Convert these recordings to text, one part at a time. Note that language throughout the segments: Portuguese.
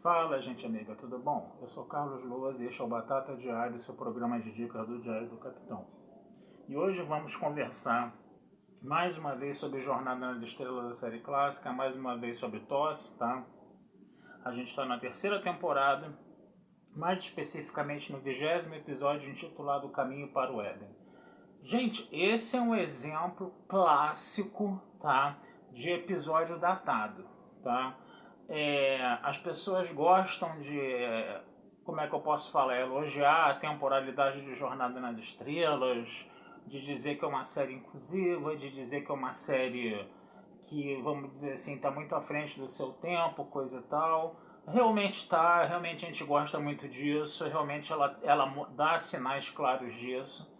Fala, gente amiga, tudo bom? Eu sou Carlos Luas e este é o Batata Diário, seu programa de dicas do Diário do Capitão. E hoje vamos conversar mais uma vez sobre Jornada nas Estrelas da série clássica, mais uma vez sobre TOS, tá? A gente está na terceira temporada, mais especificamente no 20º episódio intitulado O Caminho para o Éden. Gente, esse é um exemplo clássico, tá? De episódio datado, tá? As pessoas gostam de, como é que eu posso falar, elogiar a temporalidade de Jornada nas Estrelas, de dizer que é uma série inclusiva, de dizer que é uma série que, vamos dizer assim, está muito à frente do seu tempo, coisa e tal. Realmente está, realmente a gente gosta muito disso, realmente ela dá sinais claros disso.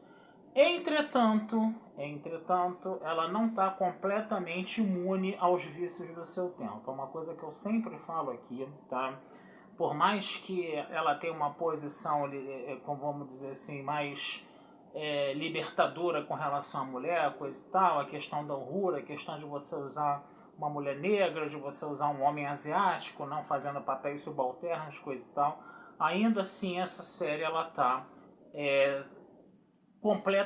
Entretanto, ela não está completamente imune aos vícios do seu tempo. É uma coisa que eu sempre falo aqui, tá? Por mais que ela tenha uma posição, como vamos dizer assim, mais libertadora com relação à mulher, coisa e tal, a questão da honra, a questão de você usar uma mulher negra, de você usar um homem asiático, não fazendo papéis subalternos, coisa e tal, ainda assim essa série ela tá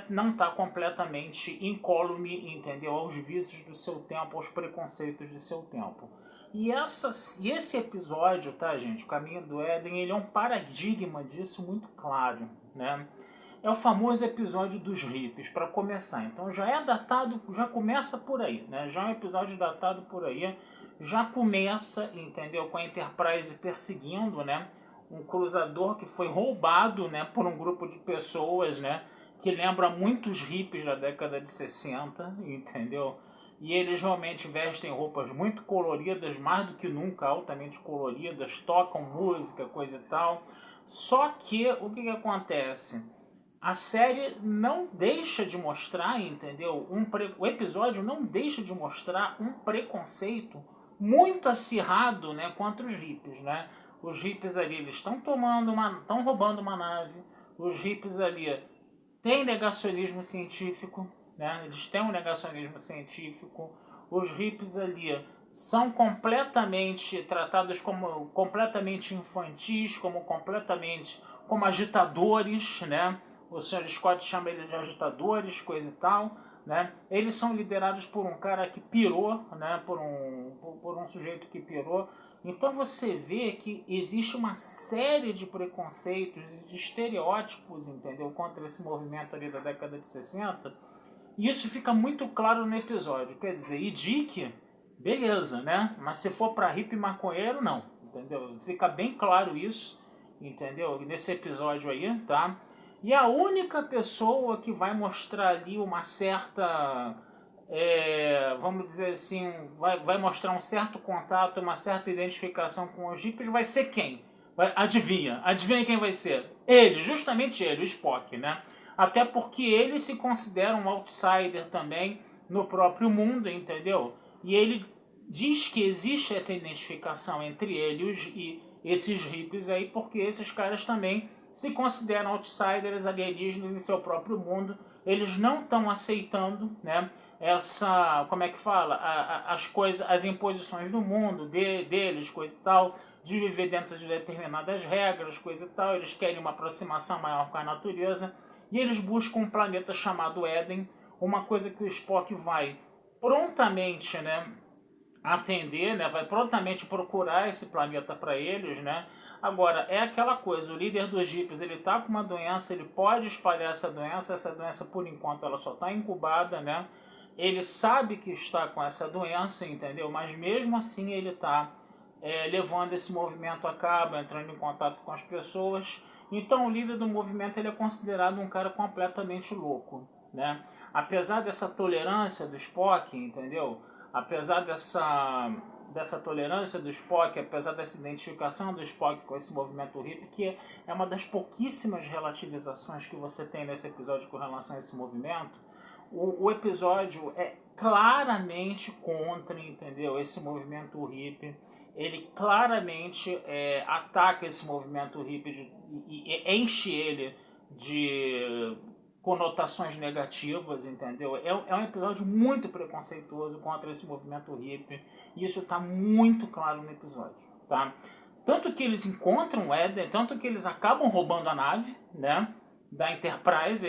não está completamente incólume, entendeu? Aos vícios do seu tempo, aos preconceitos do seu tempo. E esse episódio, tá, gente? O Caminho do Éden, ele é um paradigma disso muito claro, né? É o famoso episódio dos hippies, para começar. Então já é datado, já começa por aí, né? Já é um episódio datado por aí, já começa, entendeu? Com a Enterprise perseguindo, né? Um cruzador que foi roubado, né? Por um grupo de pessoas, né? Que lembra muitos hippies da década de 60, entendeu? E eles realmente vestem roupas muito coloridas, mais do que nunca, altamente coloridas, tocam música, coisa e tal. Só que o que acontece? A série não deixa de mostrar, entendeu? O episódio não deixa de mostrar um preconceito muito acirrado, né, contra os hippies, né? Os hippies ali eles estão roubando uma nave. Os hippies ali têm negacionismo científico, né? Eles têm um negacionismo científico. Os hippies ali são completamente tratados como completamente infantis, como agitadores, né? O Sr. Scott chama eles de agitadores, coisa e tal, né? Eles são liderados por um cara que pirou, né? Por um sujeito que pirou. Então você vê que existe uma série de preconceitos, de estereótipos, entendeu? Contra esse movimento ali da década de 60. E isso fica muito claro no episódio. Quer dizer, e Dick, beleza, né? Mas se for pra hippie maconheiro, não. Entendeu? Fica bem claro isso, entendeu? Nesse episódio aí, tá? E a única pessoa que vai mostrar ali uma certa, vamos dizer assim, vai mostrar um certo contato, uma certa identificação com os hippies, vai ser quem? Adivinha quem vai ser? Ele, justamente ele, o Spock, né? Até porque ele se considera um outsider também no próprio mundo, entendeu? E ele diz que existe essa identificação entre ele e esses hippies aí, porque esses caras também se consideram outsiders, alienígenas em seu próprio mundo. Eles não estão aceitando, né, essa, como é que fala, as coisas, as imposições do mundo deles, coisa e tal, de viver dentro de determinadas regras, coisa e tal. Eles querem uma aproximação maior com a natureza e eles buscam um planeta chamado Éden, uma coisa que o Spock vai prontamente, né, atender, né, vai prontamente procurar esse planeta para eles, né. Agora, é aquela coisa, o líder dos hippies, ele tá com uma doença, ele pode espalhar essa doença por enquanto ela só está incubada, né, ele sabe que está com essa doença, entendeu, mas mesmo assim ele está levando esse movimento a cabo, entrando em contato com as pessoas. Então o líder do movimento ele é considerado um cara completamente louco, né? Apesar dessa tolerância do Spock, entendeu? Apesar dessa tolerância do Spock, apesar dessa identificação do Spock com esse movimento hippie, que é uma das pouquíssimas relativizações que você tem nesse episódio com relação a esse movimento, o episódio é claramente contra, entendeu? Esse movimento hippie. Ele claramente ataca esse movimento hippie e enche ele de conotações negativas, entendeu? É um episódio muito preconceituoso contra esse movimento hippie e isso está muito claro no episódio, tá? Tanto que eles encontram o Eden, tanto que eles acabam roubando a nave, né, da Enterprise.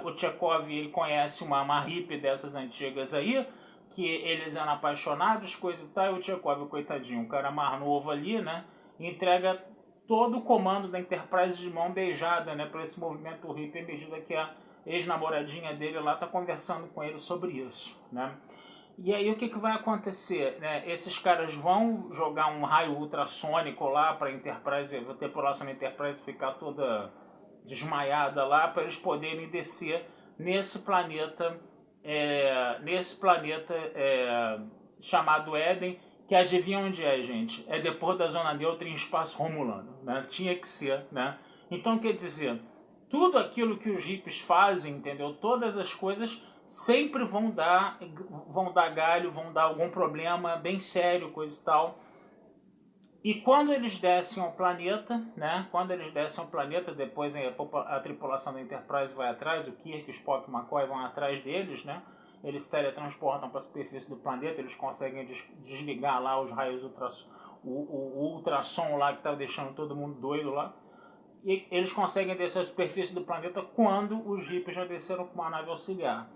O Chekhov, ele conhece uma hippie dessas antigas aí, que eles eram apaixonados, coisa e tal, e o Chekhov, coitadinho, um cara mais novo ali, né, entrega todo o comando da Enterprise de mão beijada, né, para esse movimento hippie, à medida que a ex-namoradinha dele lá tá conversando com ele sobre isso, né. E aí o que vai acontecer? Né? Esses caras vão jogar um raio ultrassônico lá para a Enterprise, a tripulação da Enterprise ficar toda desmaiada lá, para eles poderem descer nesse planeta, chamado Éden, que adivinha onde é, gente? É depois da zona neutra em espaço romulano, né? Tinha que ser, né? Então, quer dizer, tudo aquilo que os hippies fazem, entendeu? Todas as coisas sempre vão dar galho, vão dar algum problema bem sério, coisa e tal. E quando eles descem ao planeta, né? Quando eles descem ao planeta, depois a tripulação da Enterprise vai atrás, o Kirk, o Spock e o McCoy vão atrás deles, né? Eles se teletransportam para a superfície do planeta, eles conseguem desligar lá os raios o ultrassom lá que estava deixando todo mundo doido lá. E eles conseguem descer a superfície do planeta quando os hippies já desceram com uma nave auxiliar.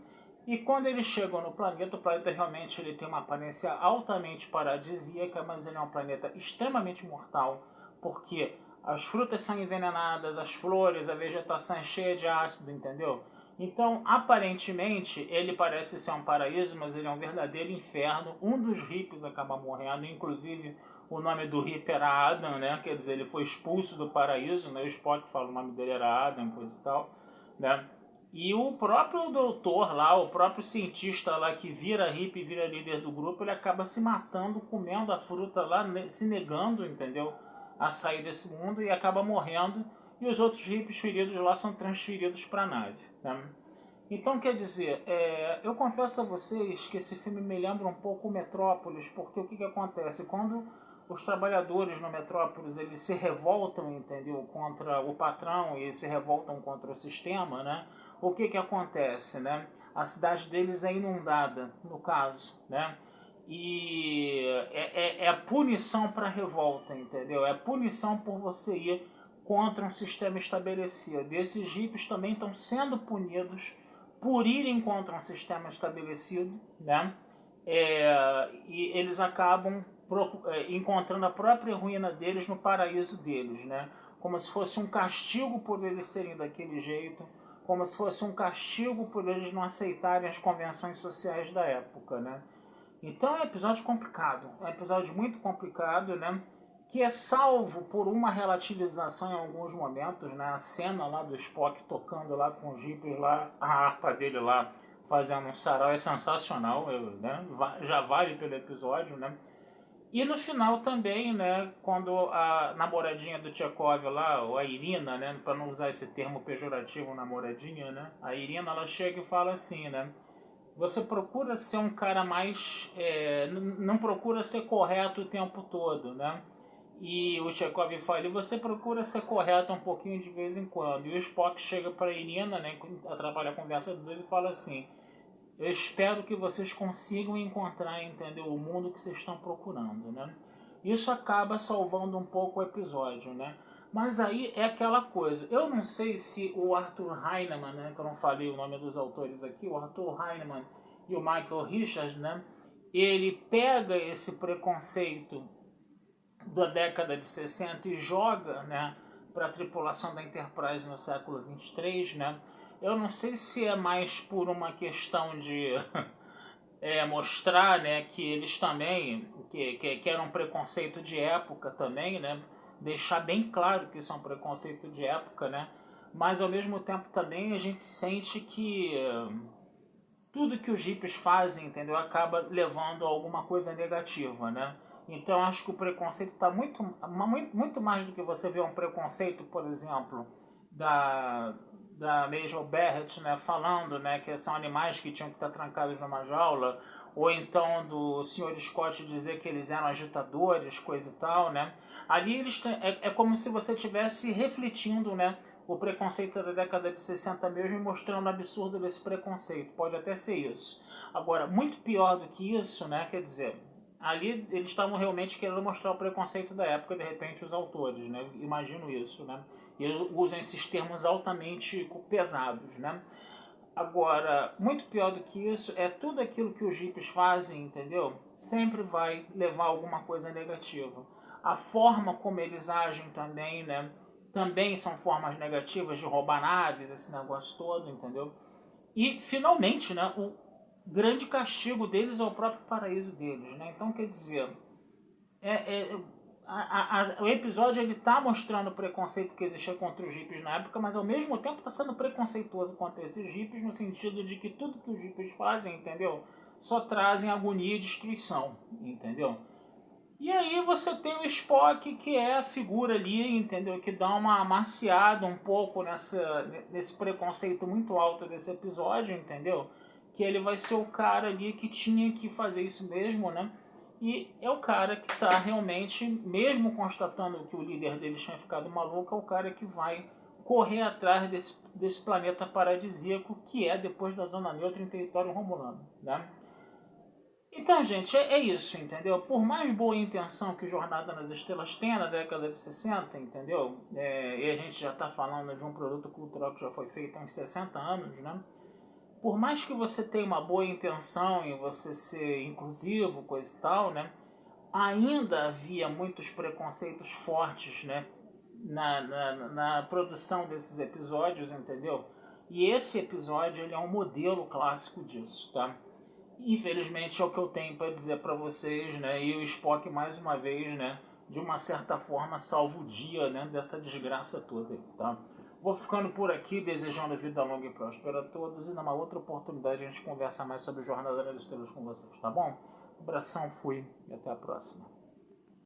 E quando eles chegam no planeta, o planeta realmente ele tem uma aparência altamente paradisíaca, mas ele é um planeta extremamente mortal, porque as frutas são envenenadas, as flores, a vegetação é cheia de ácido, entendeu? Então, aparentemente, ele parece ser um paraíso, mas ele é um verdadeiro inferno. Um dos hippies acaba morrendo, inclusive o nome do hippie era Adam, né? Quer dizer, ele foi expulso do paraíso, né? O Spock fala o nome dele era Adam, coisa e tal, né? E o próprio doutor lá, o próprio cientista lá que vira hippie, vira líder do grupo, ele acaba se matando, comendo a fruta lá, se negando, entendeu? A sair desse mundo e acaba morrendo. E os outros hippies feridos lá são transferidos para a nave, né? Então, quer dizer, eu confesso a vocês que esse filme me lembra um pouco o Metrópolis, porque o que acontece? Quando os trabalhadores no Metrópolis eles se revoltam, entendeu, contra o patrão e se revoltam contra o sistema, né? O que acontece, né? A cidade deles é inundada, no caso, né? E é punição para a revolta, entendeu? É punição por você ir contra um sistema estabelecido. E esses hippies também estão sendo punidos por irem contra um sistema estabelecido, né? E eles acabam encontrando a própria ruína deles no paraíso deles, né? Como se fosse um castigo por eles serem daquele jeito, como se fosse um castigo por eles não aceitarem as convenções sociais da época, né? Então é um episódio complicado, é um episódio muito complicado, né? Que é salvo por uma relativização em alguns momentos, né? A cena lá do Spock tocando lá com os hippies lá, a harpa dele lá fazendo um sarau é sensacional, né? Já vale pelo episódio, né? E no final também, né, quando a namoradinha do Chekhov lá, a Irina, né, para não usar esse termo pejorativo, namoradinha, né, a Irina ela chega e fala assim, né, você procura ser um cara mais, não procura ser correto o tempo todo, né, e o Chekhov fala, e você procura ser correto um pouquinho de vez em quando, e o Spock chega para a Irina, né, atrapalha a conversa dos dois e fala assim, eu espero que vocês consigam encontrar, entendeu, o mundo que vocês estão procurando, né? Isso acaba salvando um pouco o episódio, né? Mas aí é aquela coisa. Eu não sei se o Arthur Heinemann, né, que eu não falei o nome dos autores aqui, o Arthur Heinemann e o Michael Richards, né? Ele pega esse preconceito da década de 60 e joga, né, para a tripulação da Enterprise no século 23, né? Eu não sei se é mais por uma questão de mostrar, né, que eles também, que era um preconceito de época também, né? Deixar bem claro que isso é um preconceito de época, né? Mas ao mesmo tempo também a gente sente que tudo que os hippies fazem, entendeu, acaba levando a alguma coisa negativa, né? Então acho que o preconceito está muito mais do que você vê um preconceito, por exemplo, da Major Barrett, né, falando, né, que são animais que tinham que estar trancados numa jaula, ou então do Sr. Scott dizer que eles eram agitadores, coisa e tal, né? Ali eles é como se você estivesse refletindo, né, o preconceito da década de 60 mesmo e mostrando o absurdo desse preconceito. Pode até ser isso. Agora, muito pior do que isso, né, quer dizer, Ali eles estavam realmente querendo mostrar o preconceito da época, de repente, os autores, né? Imagino isso, né? E eles usam esses termos altamente pesados, né? Agora, muito pior do que isso, é tudo aquilo que os hippies fazem, entendeu? Sempre vai levar alguma coisa negativa. A forma como eles agem também, né? Também são formas negativas de roubar naves, esse negócio todo, entendeu? E, finalmente, né? O grande castigo deles é o próprio paraíso deles, né? Então, quer dizer, é, é, o episódio ele tá mostrando o preconceito que existia contra os hippies na época, mas ao mesmo tempo está sendo preconceituoso contra esses hippies no sentido de que tudo que os hippies fazem, entendeu? Só trazem agonia e destruição, entendeu? E aí você tem o Spock, que é a figura ali, entendeu? Que dá uma amaciada um pouco nesse preconceito muito alto desse episódio, entendeu? Que ele vai ser o cara ali que tinha que fazer isso mesmo, né? E é o cara que está realmente, mesmo constatando que o líder deles tinha ficado maluco, é o cara que vai correr atrás desse planeta paradisíaco que é, depois da Zona Neutra, em território romulano, né? Então, gente, é isso, entendeu? Por mais boa intenção que o Jornada nas Estrelas tenha na década de 60, entendeu? E a gente já está falando de um produto cultural que já foi feito há uns 60 anos, né? Por mais que você tenha uma boa intenção em você ser inclusivo, coisa e tal, né? Ainda havia muitos preconceitos fortes, né? Na produção desses episódios, entendeu? E esse episódio ele é um modelo clássico disso, tá? Infelizmente é o que eu tenho para dizer para vocês, né? E o Spock mais uma vez, né? De uma certa forma salva o dia, né? Dessa desgraça toda, tá? Vou ficando por aqui, desejando vida longa e próspera a todos e numa outra oportunidade a gente conversa mais sobre Jornada nas Estrelas com vocês, tá bom? Um abração, fui e até a próxima.